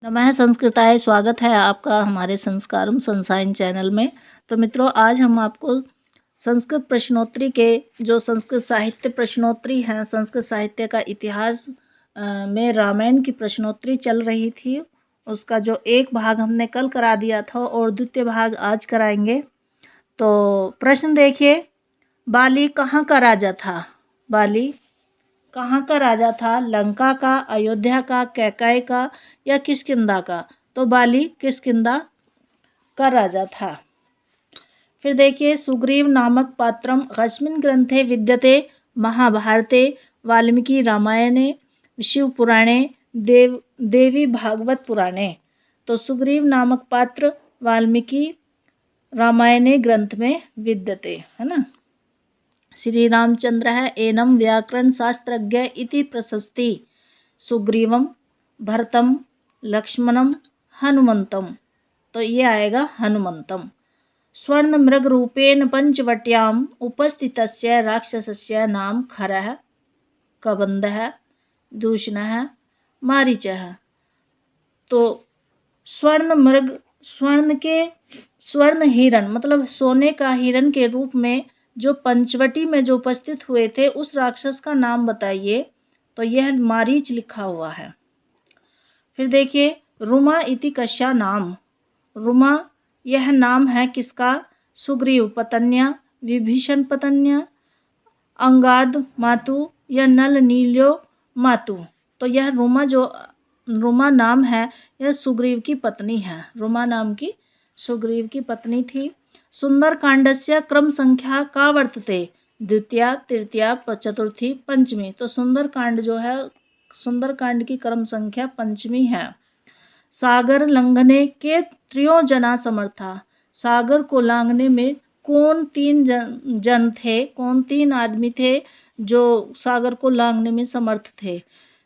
नमः संस्कृताय स्वागत है आपका हमारे संस्कारम सनसाइन चैनल में। तो मित्रों, आज हम आपको संस्कृत प्रश्नोत्तरी के जो संस्कृत साहित्य प्रश्नोत्तरी हैं, संस्कृत साहित्य का इतिहास में रामायण की प्रश्नोत्तरी चल रही थी, उसका जो एक भाग हमने कल करा दिया था और द्वितीय भाग आज कराएंगे। तो प्रश्न देखिए, बाली कहाँ का राजा था? बाली कहाँ का राजा था? लंका का, अयोध्या का, कैकेयी का या किष्किंधा का? तो बाली किष्किंधा का राजा था। फिर देखिए, सुग्रीव नामक पात्रम कस्मिन् ग्रंथे विद्यते? महाभारते, वाल्मीकि रामायणे, शिव पुराणे, देवी भागवत पुराणे। तो सुग्रीव नामक पात्र वाल्मीकि रामायणे ग्रंथ में विद्यते, है ना। श्री रामचंद्र है एनम व्याकरण शास्त्रज्ञ इति प्रशस्ति सुग्रीवम भरतम लक्ष्मणम हनुमंतम। तो ये आएगा हनुमंतम। स्वर्ण मृग रूपेण पंचवट्याम उपस्थितस्य राक्षसस्य नाम खरः कबंधः दूषणः मारीचः। तो स्वर्ण मृग, स्वर्ण हिरण मतलब सोने का हिरण के रूप में जो पंचवटी में जो उपस्थित हुए थे, उस राक्षस का नाम बताइए। तो यह मारीच लिखा हुआ है। फिर देखिए, रुमा इति कस्या नाम? रुमा यह नाम है किसका? सुग्रीव पत्न्या, विभीषण पत्न्या, अंगाद मातु या नल नील्यो मातु। तो यह रुमा नाम है, यह सुग्रीव की पत्नी है। रुमा नाम की सुग्रीव की पत्नी थी। सुंदर कांडस्य क्रम संख्या का वर्तते? द्वितीया, तृतीया, चतुर्थी, पंचमी। तो सुंदर कांड जो है, सुंदर कांड की क्रम संख्या पंचमी है। सागर लंघने के त्रियों जना समर्था? सागर को लांघने में कौन तीन जन थे, कौन तीन आदमी थे जो सागर को लांघने में समर्थ थे?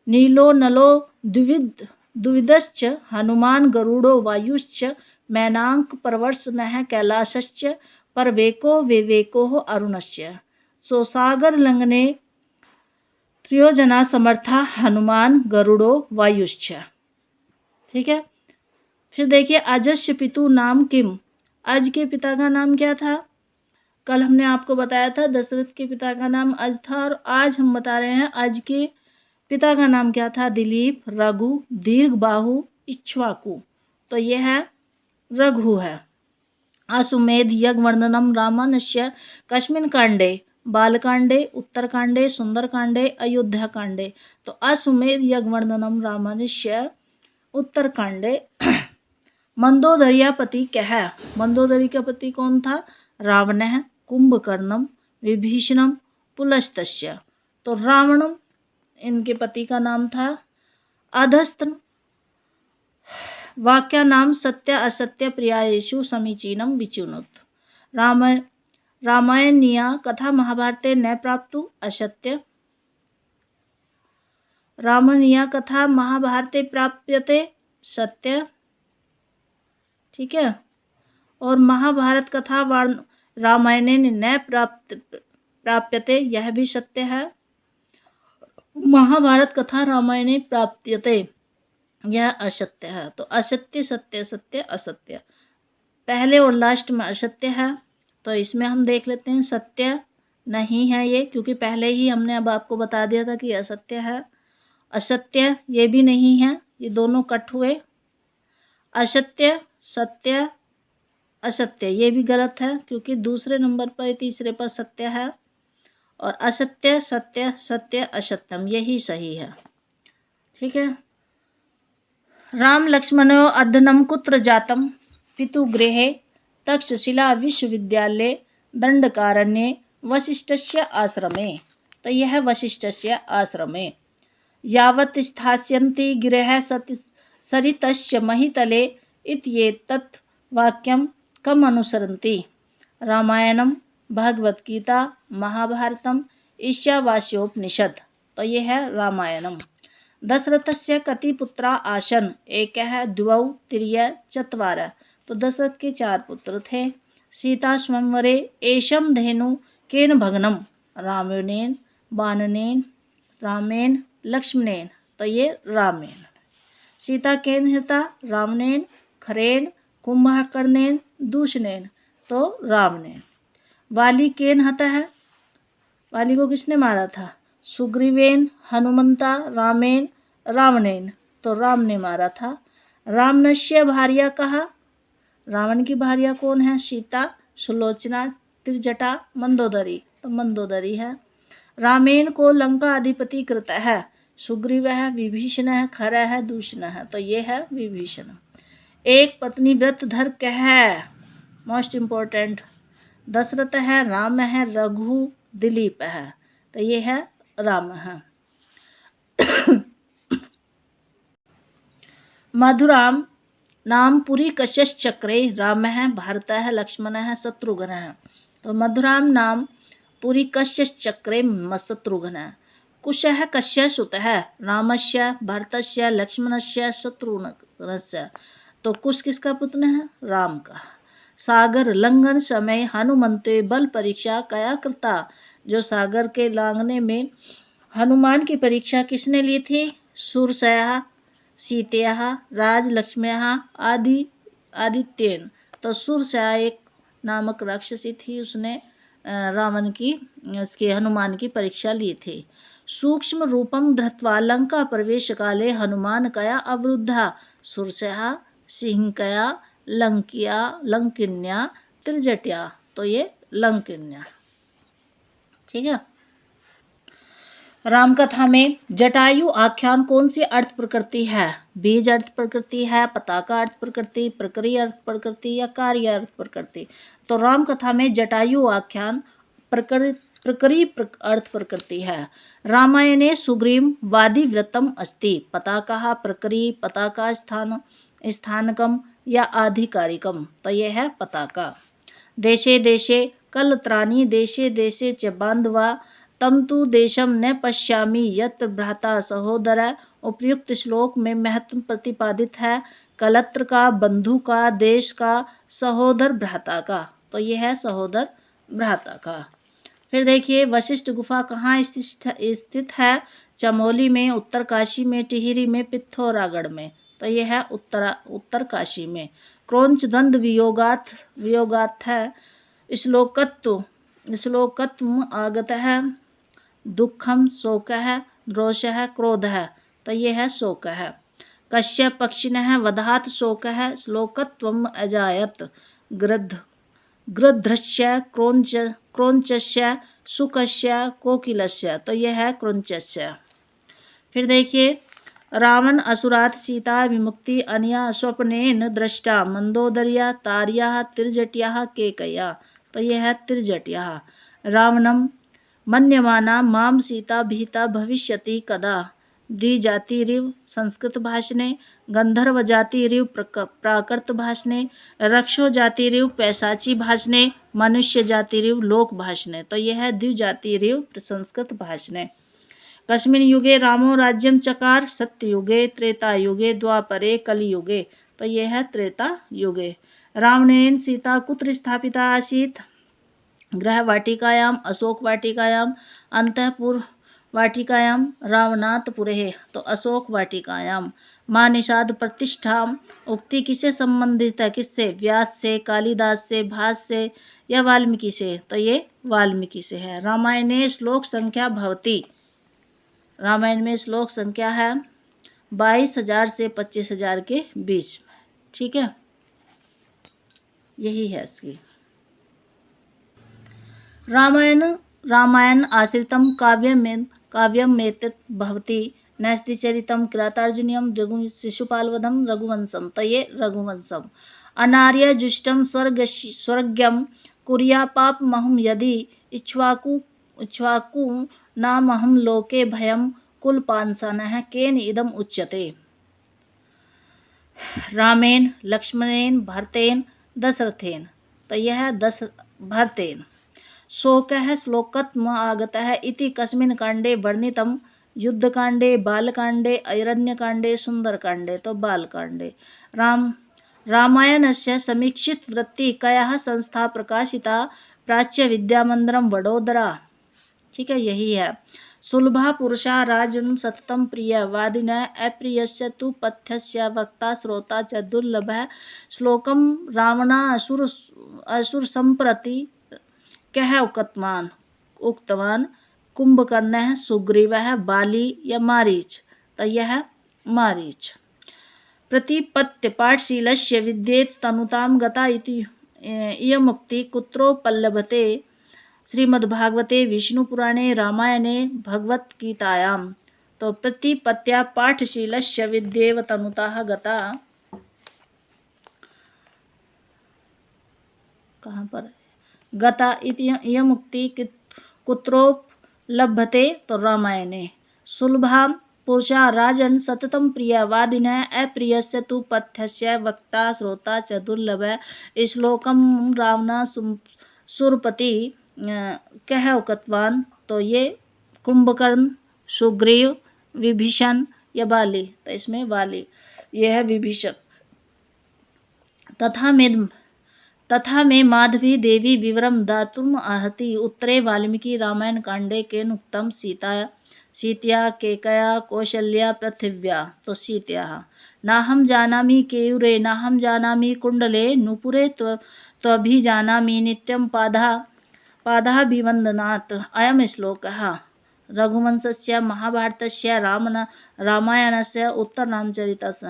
नीलो नलो द्विविदश्च हनुमान गरुड़ो वायुश्च मैनाक प्रवर्ष नः कैलाशश्च परवेको विवेको अरुणश्च। सो सागर लंघने त्रियोजना समर्था हनुमान गरुड़ो वायुश्च। ठीक है। फिर देखिए, अजस्य पितु नाम किम? अज के पिता का नाम क्या था? कल हमने आपको बताया था दशरथ के पिता का नाम अज था, और आज हम बता रहे हैं अज के पिता का नाम क्या था? दिलीप, रघु, दीर्घबाहु, इक्ष्वाकु। तो यह है रघु है। अश्वमेध यज्ञवर्धनम रामायणस्य कस्मिन् कांडे? बालकांडे, उत्तरकांडे, सुंदरकांडे, अयोध्याकांडे। तो अश्वमेध यज्ञवर्धनम रामायणस्य उत्तरकांडे। मंदोदरिया पति क्या है? मंदोदरी का पति कौन था? रावणः, कुंभकर्णम, विभीषणम, पुलस्त्य। तो रावणम इनके पति का नाम था। अधस्त्र वाक्या नाम सत्य असत्य प्रियायेषु समीचीनम विचुनुत। रामायणीया कथा महाभारते न प्राप्तु असत्य। रामायणीया कथा महाभारते प्राप्यते सत्य। ठीक है। और महाभारत कथा रामायणे न प्राप्यते, यह भी सत्य है। महाभारत कथा रामायणे प्राप्यते, यह असत्य है। तो असत्य सत्य सत्य असत्य, पहले और लास्ट में असत्य है। तो इसमें हम देख लेते हैं, सत्य नहीं है ये, क्योंकि पहले ही हमने अब आपको बता दिया था कि असत्य है। असत्य ये भी नहीं है, ये दोनों कट हुए। असत्य सत्य असत्य ये भी गलत है, क्योंकि दूसरे नंबर पर तीसरे पर सत्य है। और असत्य सत्य सत्य असत्यम यही सही है। ठीक है। राम लक्ष्मणो अध्ययनम कुत्र जातम? पितुगृहे, तक्षशिला विश्वविद्यालये, दंडकारण्ये, वसिष्ठस्य आश्रमे। तो यह वसिष्ठस्य आश्रमे। यावत् स्थास्यन्ति गिरः सरितस्य महितले इत्येतत् वाक्यं कम अनुसरन्ति? रामायणम, भगवद्गीता, महाभारतम, ईशावास्योपनिषद। तो ये है रामायणम। दशरथस्य कति पुत्रा आसन? एकः, द्वौ, त्रिय, चत्वार। तो दशरथ के 4 पुत्र थे। सीता स्वयंवरे एषम धेनु केन भग्नम? रामेण, बाणनेन, रामेण, लक्ष्मणेन। तो ये रामेण। सीता केन हता रावणेन खरेन कुंभकर्णेन दूषणेन, तो रावणेन। वाली केन हता है, वाली को किसने मारा था, सुग्रीवेन हनुमंता रामेन रावणेन, तो राम ने मारा था। रावणस्य भार्या कहा, रावण की भार्या कौन है, सीता सुलोचना त्रिजटा मंदोदरी, तो मंदोदरी है। रामेन को लंका अधिपति कृत है, सुग्रीव है, विभीषण है, खर है, दूषण है, तो ये है विभीषण। एक पत्नी व्रत धर कह, मोस्ट इम्पोर्टेंट, दशरथ है, राम है, रघु दिलीप है, तो ये है राम है। मधुराम नाम पुरी कश्यश्चक्रे, राम है, भरत है, लक्ष्मण है, शत्रुघ्न है, तो मधुराम नाम पुरी कश्यश्चक्रे शत्रुघ्न है। कुश है कश्य सुत है, रामस्य भरतस्य लक्ष्मणस्य शत्रुघ्नस्य, तो कुश किसका पुत्र है, राम का। सागर लंघन समय हनुमंते बल परीक्षा कया कृता, जो सागर के लांघने में हनुमान की परीक्षा किसने ली थी, सूरसया सीतेया राजलक्ष्म्या आदित्येन, तो सूरसया एक नामक राक्षसी थी, उसने रावण की उसके हनुमान की परीक्षा ली थी। सूक्ष्म रूपम धृत्वा लंका प्रवेश काले हनुमान कया अवरुद्धा, सूरसया सिंहकया लंकिन्या त्रिजट्या, तो ये लंकिन्या, ठीक है। रामकथा में जटायु आख्यान कौन सी अर्थ प्रकृति है, बीज अर्थ प्रकृति है, पताका अर्थ प्रकृति, प्रकृति अर्थ प्रकृति या कार्य अर्थ प्रकृति, तो रामकथा में जटायु आख्यान प्रकृति अर्थ प्रकृति है। रामायणे सुग्रीव वादी व्रतम अस्ति, पताका प्रकृति पताका स्थानकम या आधिकारिकम, तो यह है पताका। देशे देशे कलत्राणि देशे देशे च बांधवा, तम तु देशम न पश्यामि यत्र भ्राता सहोदर, उपयुक्त श्लोक में महत्व प्रतिपादित है कलत्र का, बंधु का, देश का, सहोदर भ्राता का, तो यह है सहोदर भ्राता का। फिर देखिए वशिष्ठ गुफा कहाँ स्थित है, चमोली में, उत्तरकाशी में, टिहरी में, पिथौरागढ़ में, तो यह है उत्तरकाशी में। क्रौंच द्वंद्व वियोगात है, श्लोकत्व आगत है, दुखम शोक है, रोष है, क्रोध है, तो ये है शोक है। कश्य पक्षिण है, वधात शोक है, श्लोकत्वम अजायत, गृध्रस्य क्रौंचस्य सुकस्य कोकिलस्य, तो यह है क्रौंचस्य। फिर देखिए रावण असुरात सीता विमुक्ति अनया स्वप्नेन दृष्टा, मंदोदर्या तार्या त्रिजट्या केकया, तो यह है त्रिजट्या। रावणम मन्यमाना माम सीता भीता भविष्यति कदा, द्विजातिरिव संस्कृत भाषणे, गंधर्व जातिरिव प्राकृत भाषणे, रक्षो जातिरिव पैशाची भाषणे, मनुष्य जातिरिव लोक भाषणे, तो यह है द्विजातिरिव संस्कृत भाषणे। कस्मिन युगे रामो राज्यम चकार, सत्य युगे त्रेता युगे द्वापरे कलियुगे, तो यह है त्रेता युगे। रावणेन सीता कुत्र स्थापिता आसीत्, गृह वाटिकायाम, अशोक वाटिकायाम, अंतःपुर वाटिकायाम, रावणातपुरे, तो अशोक वाटिकायाम। माँ निषाद प्रतिष्ठा उक्ति किससे संबंधित है, किससे, व्यास से, कालिदास से, भास से या वाल्मीकि से, तो ये वाल्मीकि से है। रामायणे श्लोक संख्या भवती, रामायण में श्लोक संख्या है 22,000 से 25,000 के बीच में, ठीक है, यही है इसकी। रामायण आश्रितम काव्यम मेतत् भवति, नैस्ति चरितम किरातार्जुनीयम शिशुपालवधम रघुवंशम, तो ये रघुवंशम। अनार्य जुष्टम स्वर्ग्यम कुर्या पापमहं यदि, इक्ष्वाकु नामहं लोके भयम कुलपांसानः केन इदम उच्यते। रामेन लक्ष्मणेन भरतेन दशरथेन, तो यह भरतेन। शोकः श्लोकत्म आगतः इति कस्मिन् काण्डे वर्णितम्, युद्धकाण्डे, बालकाण्डे, अरण्यकाण्डे, सुन्दरकाण्डे, तो बालकाण्डे। रामायणस्य समीक्षित वृत्ति कयाः संस्था प्रकाशिता, प्राच्य विद्यामंदिरम वडोदरा, ठीक है, यही है। सुलभा पुरुषा राजन् सततं प्रिय वादिनः अप्रियस्य तु पथ्यस्य वक्ता श्रोता च दुर्लभः। श्लोकम रावणा असुर संप्रति कह उक्तवान कुंभकर्णः सुग्रीवः बाली या मारीच। तो यह मारीच। प्रतिपत्ति पाठशीलस्य विद्येत तनुतां गता इति इयमुक्ति कुत्रोपलभते। श्रीमद्भागवते विष्णुपुराणे रामायणे भगवद्गीतायां। तो प्रतिपत्त्या पाठशीलस्य विद्येव तनुताः गता, कहाँ पर गता इति इयमुक्ति कुत्रोपलभते। तो रामायणे। सुलभा पुरुषा राजन् सततं प्रिय वादिनः अप्रियस्य तु पथ्यस्य वक्ता श्रोता च दुर्लभः। श्लोकम रावण सुरपति कह उक्तवान। तो ये कुंभकर्ण, सुग्रीव, विभीषण या बाली। तो इसमें बाली, यह है विभीषण। तथा में माधवी देवी विवरम दातुम आहति। उत्तरे वाल्मीकि रामायण कांडे के नुक्तम सीतया केकया कौशल्या पृथिव्या। तो सीतया नाहं जानामि केयूरे नाहं जानामि कुंडले नुपुरे त्वभिजानामि नित्यं पादाभिवन्दनात्। अयं श्लोकः रघुवंशस्य महाभारतस्य रामायणस्य उत्तररामचरितस्य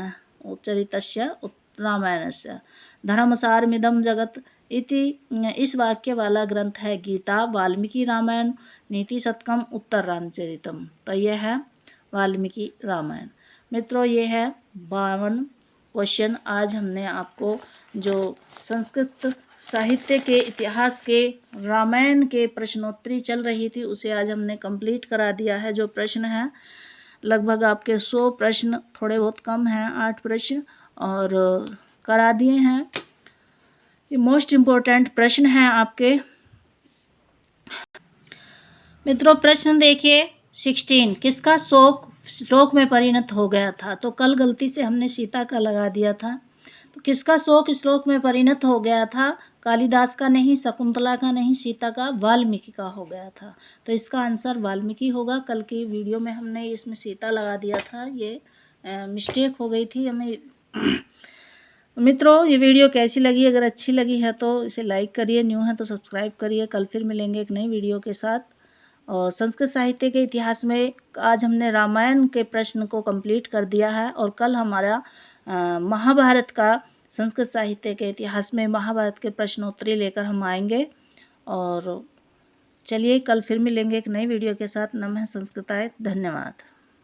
रामायणस्य धर्मसारमिदं जगत् इति इस वाक्य वाला ग्रंथ है गीता, वाल्मीकि रामायण, नीति शतकम, उत्तर रामचरितम। तो यह है वाल्मीकि रामायण। मित्रों, ये है 52 क्वेश्चन। आज हमने आपको जो संस्कृत साहित्य के इतिहास के रामायण के प्रश्नोत्तरी चल रही थी उसे आज हमने कंप्लीट करा दिया है। जो प्रश्न है लगभग आपके 100 प्रश्न, थोड़े बहुत कम हैं, 8 प्रश्न और करा दिए हैं। ये मोस्ट इम्पोर्टेंट प्रश्न हैं आपके। मित्रों, प्रश्न देखिए 16, किसका शोक श्लोक में परिणत हो गया था। तो कल गलती से हमने सीता का लगा दिया था। तो किसका शोक श्लोक में परिणत हो गया था? कालिदास का नहीं, शकुंतला का नहीं, सीता का, वाल्मीकि का हो गया था। तो इसका आंसर वाल्मीकि होगा। कल की वीडियो में हमने इसमें सीता लगा दिया था, ये मिस्टेक हो गई थी हमें। मित्रों, ये वीडियो कैसी लगी? अगर अच्छी लगी है तो इसे लाइक करिए, न्यू है तो सब्सक्राइब करिए। कल फिर मिलेंगे एक नई वीडियो के साथ। और संस्कृत साहित्य के इतिहास में आज हमने रामायण के प्रश्न को कंप्लीट कर दिया है और कल हमारा महाभारत का, संस्कृत साहित्य के इतिहास में महाभारत के प्रश्नोत्तरी लेकर हम आएंगे। और चलिए कल फिर मिलेंगे एक नई वीडियो के साथ। नमः संस्कृताय। धन्यवाद।